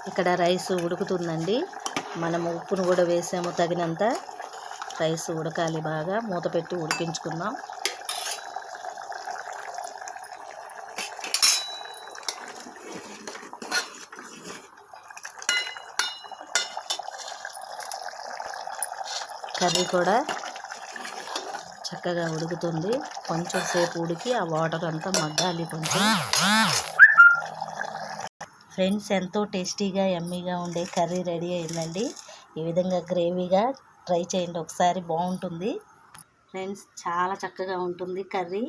ఇక్కడ రైస్ ఉడుకుతుందండి. మనం ఉప్పును కూడా వేసాము తగినంత. రైస్ ఉడకాలి, బాగా మూత పెట్టి ఉడికించుకుందాం. కర్రీ కూడా చక్కగా ఉడుకుతుంది. కొంచెం సేపు ఉడికి ఆ వాటర్ అంతా మగ్గాలి కొంచెం. ఫ్రెండ్స్, ఎంతో టేస్టీగా యమ్మీగా ఉండే కర్రీ రెడీ అయిందండి. ఈ విధంగా గ్రేవీగా ట్రై చేయండి ఒకసారి, బాగుంటుంది. ఫ్రెండ్స్, చాలా చక్కగా ఉంటుంది కర్రీ.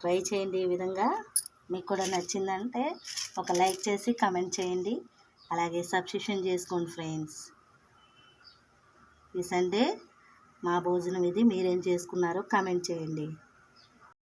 ట్రై చేయండి ఈ విధంగా. మీకు కూడా నచ్చిందంటే ఒక లైక్ చేసి కమెంట్ చేయండి. అలాగే సబ్స్క్రిప్షన్ చేసుకోండి ఫ్రెండ్స్. ఈ సండే మా భోజనం ఇది. మీరేం చేసుకున్నారో కామెంట్ చేయండి.